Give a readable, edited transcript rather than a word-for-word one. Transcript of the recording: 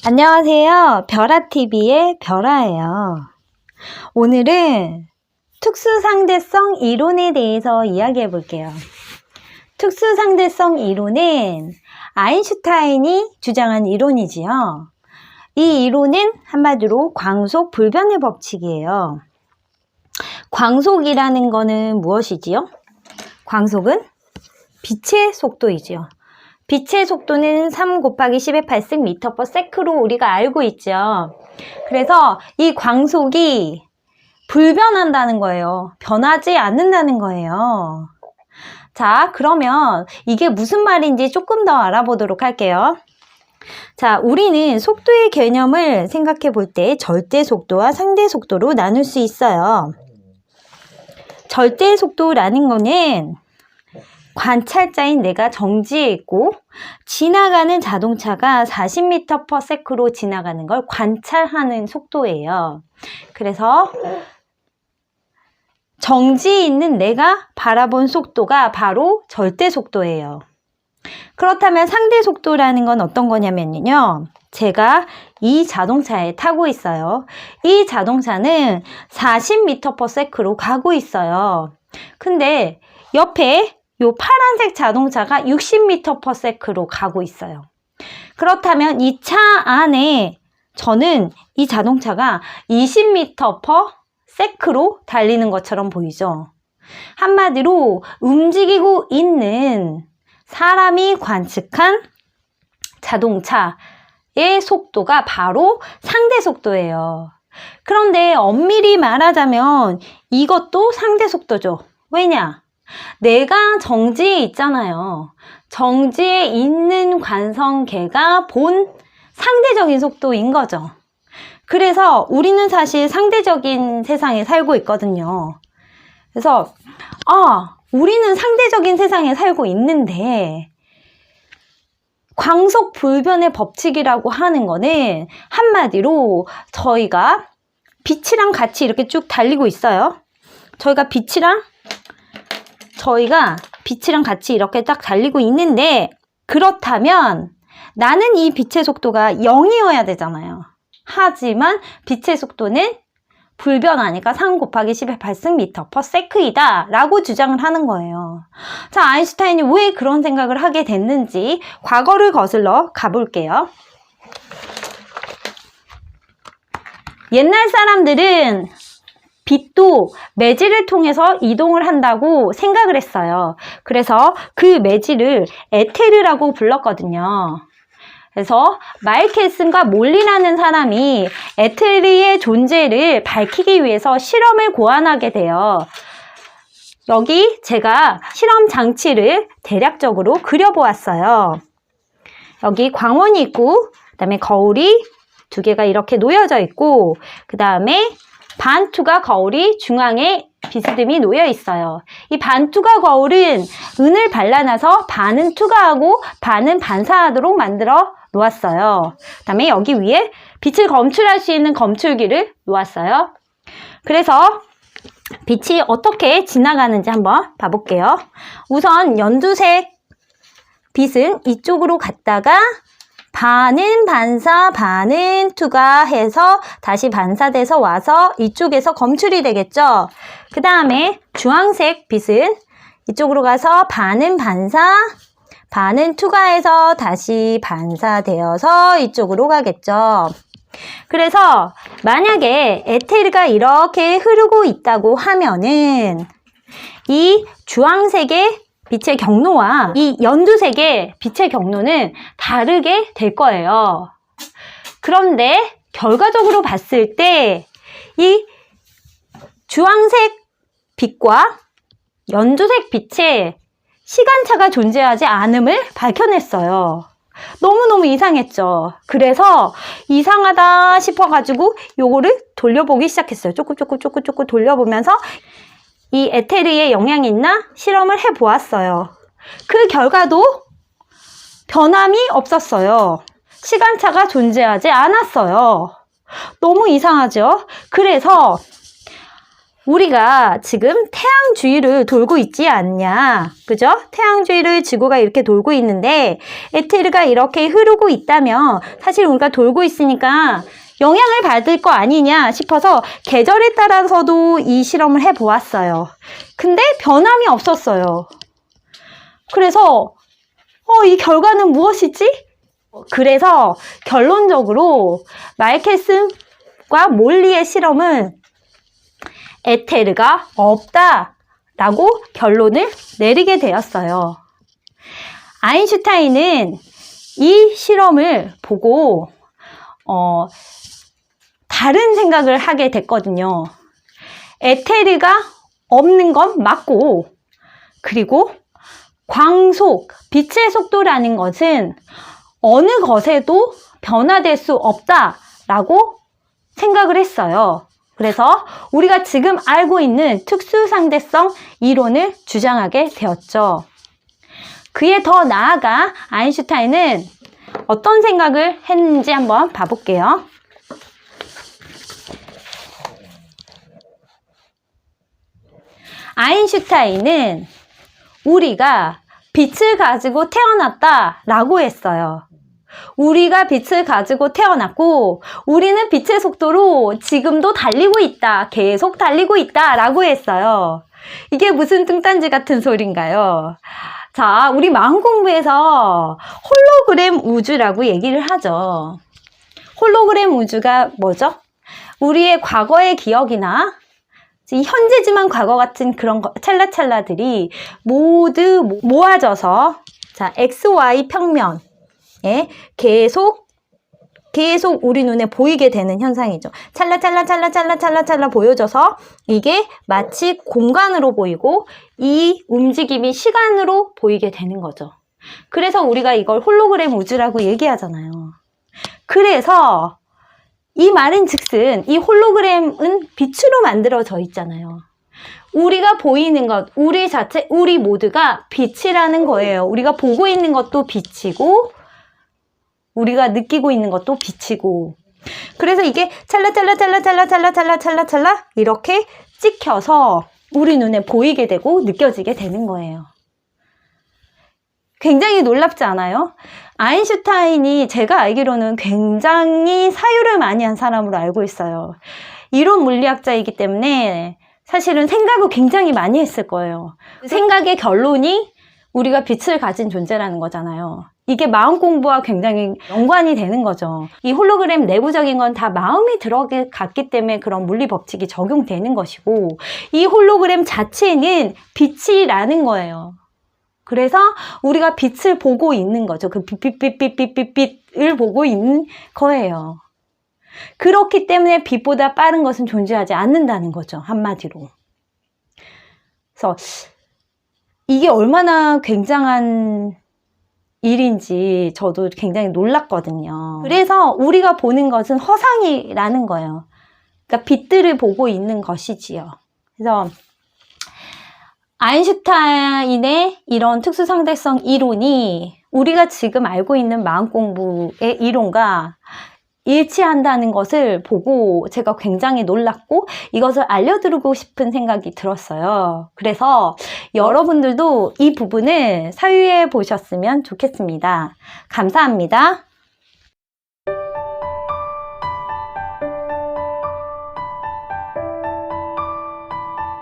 안녕하세요. 별아TV의 별아예요. 오늘은 특수상대성 이론에 대해서 이야기해 볼게요. 특수상대성 이론은 아인슈타인이 주장한 이론이지요. 이 이론은 한마디로 광속 불변의 법칙이에요. 광속이라는 거는 무엇이지요? 광속은 빛의 속도이지요. 빛의 속도는 3 곱하기 10의 8승 m/s로 우리가 알고 있죠. 그래서 이 광속이 불변한다는 거예요. 변하지 않는다는 거예요. 자, 그러면 이게 무슨 말인지 조금 더 알아보도록 할게요. 자, 우리는 속도의 개념을 생각해 볼 때 절대 속도와 상대 속도로 나눌 수 있어요. 절대 속도라는 거는 관찰자인 내가 정지해 있고 지나가는 자동차가 40m/s로 지나가는 걸 관찰하는 속도예요. 그래서 정지해 있는 내가 바라본 속도가 바로 절대 속도예요. 그렇다면 상대 속도라는 건 어떤 거냐면요. 제가 이 자동차에 타고 있어요. 이 자동차는 40m/s로 가고 있어요. 근데 옆에 요 파란색 자동차가 60m/s로 가고 있어요. 그렇다면 이 차 안에 저는 이 자동차가 20m/s로 달리는 것처럼 보이죠. 한마디로 움직이고 있는 사람이 관측한 자동차의 속도가 바로 상대 속도예요. 그런데 엄밀히 말하자면 이것도 상대 속도죠. 왜냐? 내가 정지에 있잖아요. 정지에 있는 관성계가 본 상대적인 속도인 거죠. 그래서 우리는 사실 상대적인 세상에 살고 있거든요. 그래서 우리는 상대적인 세상에 살고 있는데 광속 불변의 법칙이라고 하는 거는 한마디로 저희가 빛이랑 같이 이렇게 쭉 달리고 있어요. 저희가 빛이랑 같이 이렇게 딱 달리고 있는데 그렇다면 나는 이 빛의 속도가 0이어야 되잖아요. 하지만 빛의 속도는 불변하니까 3 곱하기 10의 8승 m/s이다 라고 주장을 하는 거예요. 자, 아인슈타인이 왜 그런 생각을 하게 됐는지 과거를 거슬러 가볼게요. 옛날 사람들은 빛도 매질을 통해서 이동을 한다고 생각을 했어요. 그래서 그 매질을 에테르라고 불렀거든요. 그래서 마이켈슨과 몰리라는 사람이 에테르의 존재를 밝히기 위해서 실험을 고안하게 돼요. 여기 제가 실험 장치를 대략적으로 그려보았어요. 여기 광원이 있고, 그 다음에 거울이 2개가 이렇게 놓여져 있고, 그 다음에 반투가 거울이 중앙에 비스듬히 놓여 있어요. 이 반투가 거울은 은을 발라놔서 반은 투과하고 반은 반사하도록 만들어 놓았어요. 그 다음에 여기 위에 빛을 검출할 수 있는 검출기를 놓았어요. 그래서 빛이 어떻게 지나가는지 한번 봐볼게요. 우선 연두색 빛은 이쪽으로 갔다가 반은 반사, 반은 투과해서 다시 반사돼서 와서 이쪽에서 검출이 되겠죠. 그 다음에 주황색 빛은 이쪽으로 가서 반은 반사, 반은 투과해서 다시 반사되어서 이쪽으로 가겠죠. 그래서 만약에 에테르가 이렇게 흐르고 있다고 하면은 이 주황색의 빛의 경로와 이 연두색의 빛의 경로는 다르게 될 거예요. 그런데 결과적으로 봤을 때 이 주황색 빛과 연두색 빛의 시간차가 존재하지 않음을 밝혀냈어요. 너무너무 이상했죠. 그래서 이상하다 싶어가지고 요거를 돌려보기 시작했어요. 조금 돌려보면서 이 에테르에 영향이 있나 실험을 해보았어요. 그 결과도 변함이 없었어요. 시간차가 존재하지 않았어요. 너무 이상하죠? 그래서 우리가 지금 태양 주위를 돌고 있지 않냐, 그죠? 태양 주위를 지구가 이렇게 돌고 있는데 에테르가 이렇게 흐르고 있다면 사실 우리가 돌고 있으니까 영향을 받을 거 아니냐 싶어서 계절에 따라서도 이 실험을 해보았어요. 근데 변함이 없었어요. 그래서 이 결과는 무엇이지? 그래서 결론적으로 말케스과 몰리의 실험은 에테르가 없다라고 결론을 내리게 되었어요. 아인슈타인은 이 실험을 보고 다른 생각을 하게 됐거든요. 에테르가 없는 건 맞고, 그리고 광속, 빛의 속도라는 것은 어느 것에도 변화될 수 없다라고 생각을 했어요. 그래서 우리가 지금 알고 있는 특수상대성 이론을 주장하게 되었죠. 그에 더 나아가 아인슈타인은 어떤 생각을 했는지 한번 봐볼게요. 아인슈타인은 우리가 빛을 가지고 태어났다라고 했어요. 우리가 빛을 가지고 태어났고 우리는 빛의 속도로 지금도 달리고 있다, 계속 달리고 있다 라고 했어요. 이게 무슨 뚱딴지 같은 소린가요? 자, 우리 마음 공부에서 홀로그램 우주라고 얘기를 하죠. 홀로그램 우주가 뭐죠? 우리의 과거의 기억이나 현재지만 과거 같은 그런 찰나찰나들이 모두 모아져서 자, XY 평면에 계속 우리 눈에 보이게 되는 현상이죠. 찰나 보여져서 이게 마치 공간으로 보이고 이 움직임이 시간으로 보이게 되는 거죠. 그래서 우리가 이걸 홀로그램 우주라고 얘기하잖아요. 그래서 이 말은 즉슨 이 홀로그램은 빛으로 만들어져 있잖아요. 우리가 보이는 것, 우리 자체, 우리 모두가 빛이라는 거예요. 우리가 보고 있는 것도 빛이고 우리가 느끼고 있는 것도 빛이고, 그래서 이게 찰나 이렇게 찍혀서 우리 눈에 보이게 되고 느껴지게 되는 거예요. 굉장히 놀랍지 않아요? 아인슈타인이 제가 알기로는 굉장히 사유를 많이 한 사람으로 알고 있어요. 이론 물리학자이기 때문에 사실은 생각을 굉장히 많이 했을 거예요. 생각의 결론이 우리가 빛을 가진 존재라는 거잖아요. 이게 마음 공부와 굉장히 연관이 되는 거죠. 이 홀로그램 내부적인 건 다 마음이 들어갔기 때문에 그런 물리 법칙이 적용되는 것이고, 이 홀로그램 자체는 빛이라는 거예요. 그래서 우리가 빛을 보고 있는 거죠. 그 빛을 보고 있는 거예요. 그렇기 때문에 빛보다 빠른 것은 존재하지 않는다는 거죠. 한마디로. 그래서 이게 얼마나 굉장한 일인지 저도 굉장히 놀랐거든요. 그래서 우리가 보는 것은 허상이라는 거예요. 그러니까 빛들을 보고 있는 것이지요. 그래서 아인슈타인의 이런 특수상대성 이론이 우리가 지금 알고 있는 마음 공부의 이론과 일치한다는 것을 보고 제가 굉장히 놀랐고 이것을 알려드리고 싶은 생각이 들었어요. 그래서 여러분들도 이 부분을 사유해 보셨으면 좋겠습니다. 감사합니다.